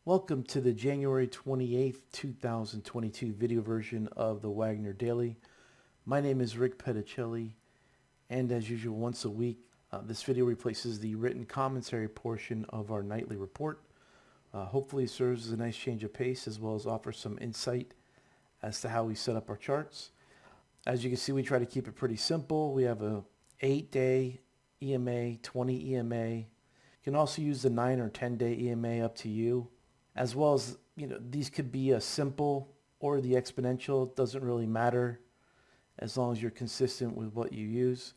Welcome to the January 28th, 2022 video version of the Wagner Daily. My name is Rick Petticelli, and as usual, once a week, this video replaces the written commentary portion of our nightly report. Hopefully it serves as a nice change of pace as well as offers some insight as to how we set up our charts. As you can see, we try to keep it pretty simple. We have a 8-day EMA, 20 EMA. You can also use the 9 or 10-day EMA, up to you. As well as, these could be a simple or the exponential. It doesn't really matter as long as you're consistent with what you use.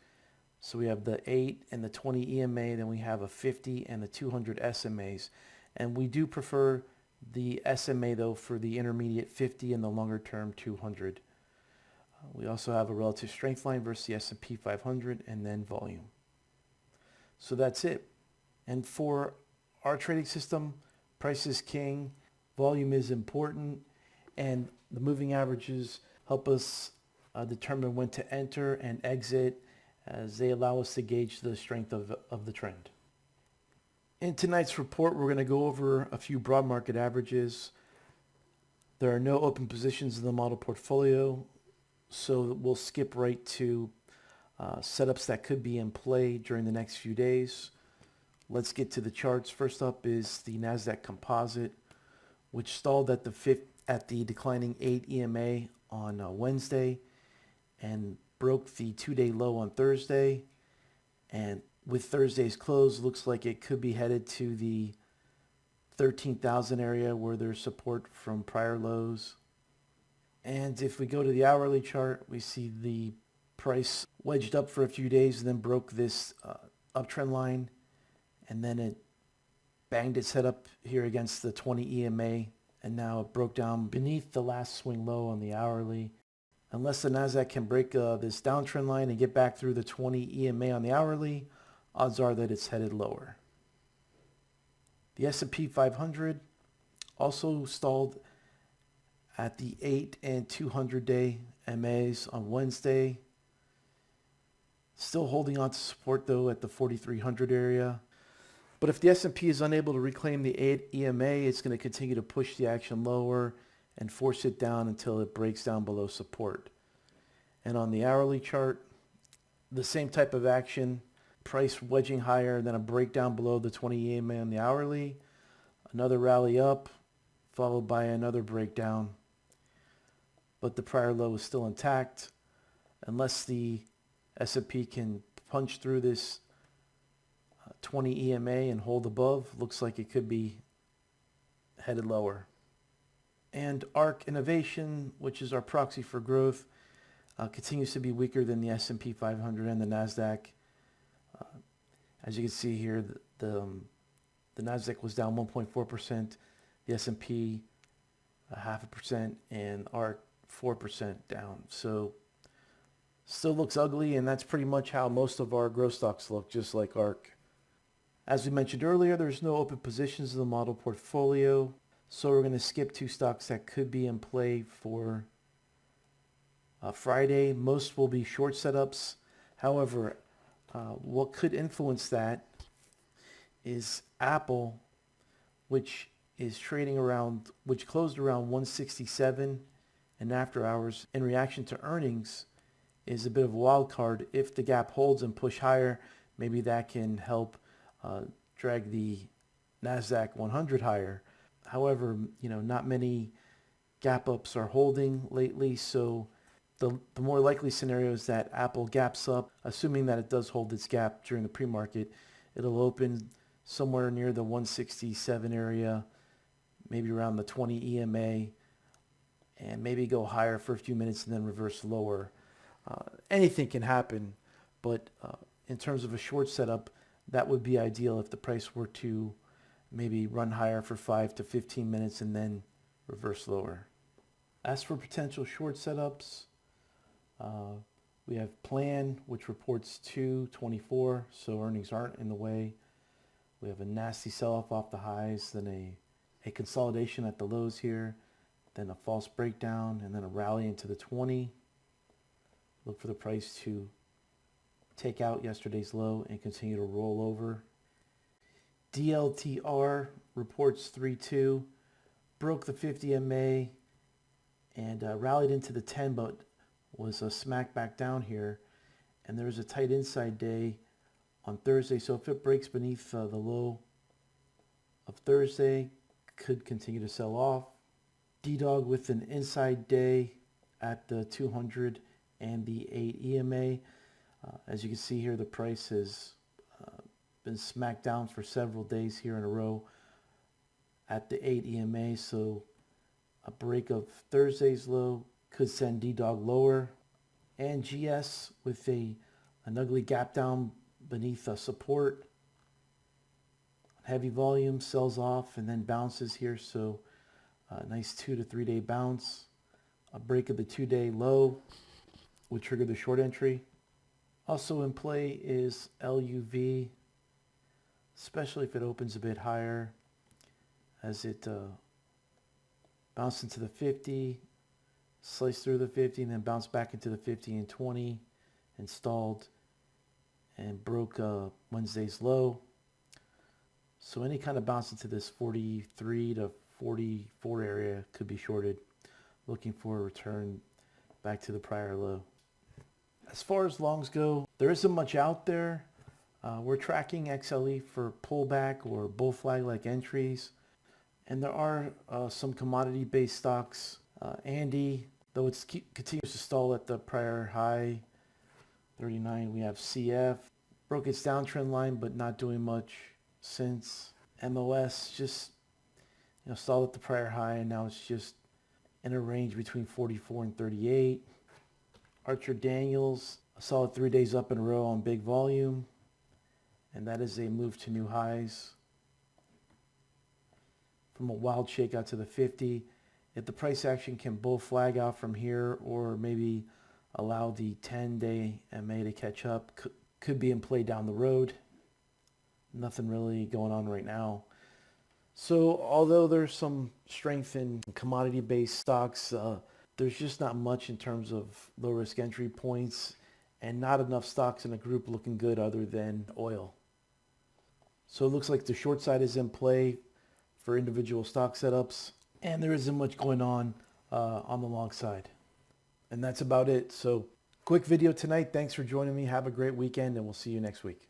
So we have the 8 and the 20 EMA, then we have a 50 and the 200 SMAs. And we do prefer the SMA though for the intermediate 50 and the longer term 200. We also have a relative strength line versus the S&P 500 and then volume. So that's it. And for our trading system, price is king, volume is important, and the moving averages help us determine when to enter and exit, as they allow us to gauge the strength of the trend. In tonight's report, we're going to go over a few broad market averages. There are no open positions in the model portfolio, so we'll skip right to setups that could be in play during the next few days. Let's get to the charts. First up is the Nasdaq Composite, which stalled at the declining 8 EMA on Wednesday and broke the 2-day low on Thursday. And with Thursday's close, looks like it could be headed to the 13,000 area where there's support from prior lows. And if we go to the hourly chart, we see the price wedged up for a few days and then broke this uptrend line. And then it banged its head up here against the 20 EMA, and now it broke down beneath the last swing low on the hourly. Unless the Nasdaq can break this downtrend line and get back through the 20 EMA on the hourly, odds are that it's headed lower. The S&P 500 also stalled at the 8 and 200 day MAs on Wednesday. Still holding on to support though at the 4,300 area. But if the S&P is unable to reclaim the 8 EMA, it's going to continue to push the action lower and force it down until it breaks down below support. And on the hourly chart, the same type of action, price wedging higher, then a breakdown below the 20 EMA on the hourly, another rally up, followed by another breakdown. But the prior low is still intact. Unless the S&P can punch through this 20 EMA and hold above, looks like it could be headed lower. And ARC Innovation, which is our proxy for growth, continues to be weaker than the S&P 500 and the Nasdaq. As you can see here, the Nasdaq was down 1.4%, the S&P 0.5%, and ARC 4% down. So still looks ugly, and that's pretty much how most of our growth stocks look, just like ARC. As we mentioned earlier, there's no open positions in the model portfolio, so we're going to skip 2 stocks that could be in play for Friday. Most will be short setups. However, what could influence that is Apple, which closed around 167, and after hours in reaction to earnings is a bit of a wild card. If the gap holds and push higher, maybe that can help drag the Nasdaq 100 higher. However, not many gap ups are holding lately, so the more likely scenario is that Apple gaps up. Assuming that it does hold its gap during the pre-market, it'll open somewhere near the 167 area, maybe around the 20 EMA, and maybe go higher for a few minutes and then reverse lower. Anything can happen, but in terms of a short setup, that would be ideal if the price were to maybe run higher for 5 to 15 minutes and then reverse lower. As for potential short setups, we have Plan, which reports 2/24, so earnings aren't in the way. We have a nasty sell-off off the highs, then a consolidation at the lows here, then a false breakdown, and then a rally into the 20. Look for the price to take out yesterday's low and continue to roll over. DLTR reports 3.2. broke the 50 MA and rallied into the 10, but was smacked back down here. And there was a tight inside day on Thursday. So if it breaks beneath the low of Thursday, could continue to sell off. D-Dog with an inside day at the 200 and the 8 EMA. As you can see here, the price has been smacked down for several days here in a row at the 8 EMA. So a break of Thursday's low could send D-Dog lower. And GS with an ugly gap down beneath support. Heavy volume, sells off and then bounces here. So a nice 2 to 3 day bounce. A break of the 2-day low would trigger the short entry. Also in play is LUV, especially if it opens a bit higher, as it bounced into the 50, sliced through the 50, and then bounced back into the 50 and 20, and stalled and broke Wednesday's low. So any kind of bounce into this 43 to 44 area could be shorted, looking for a return back to the prior low. As far as longs go, there isn't much out there. We're tracking XLE for pullback or bull flag like entries. And there are some commodity-based stocks. Andy, though it continues to stall at the prior high, 39, we have CF. Broke its downtrend line, but not doing much since. MOS just stalled at the prior high, and now it's just in a range between 44 and 38. Archer Daniels, a solid 3 days up in a row on big volume, and that is a move to new highs. From a wild shakeout to the 50. If the price action can bull flag out from here or maybe allow the 10-day MA to catch up, could be in play down the road. Nothing really going on right now. So although there's some strength in commodity-based stocks, there's just not much in terms of low-risk entry points and not enough stocks in a group looking good other than oil. So it looks like the short side is in play for individual stock setups, and there isn't much going on the long side. And that's about it. So quick video tonight. Thanks for joining me. Have a great weekend, and we'll see you next week.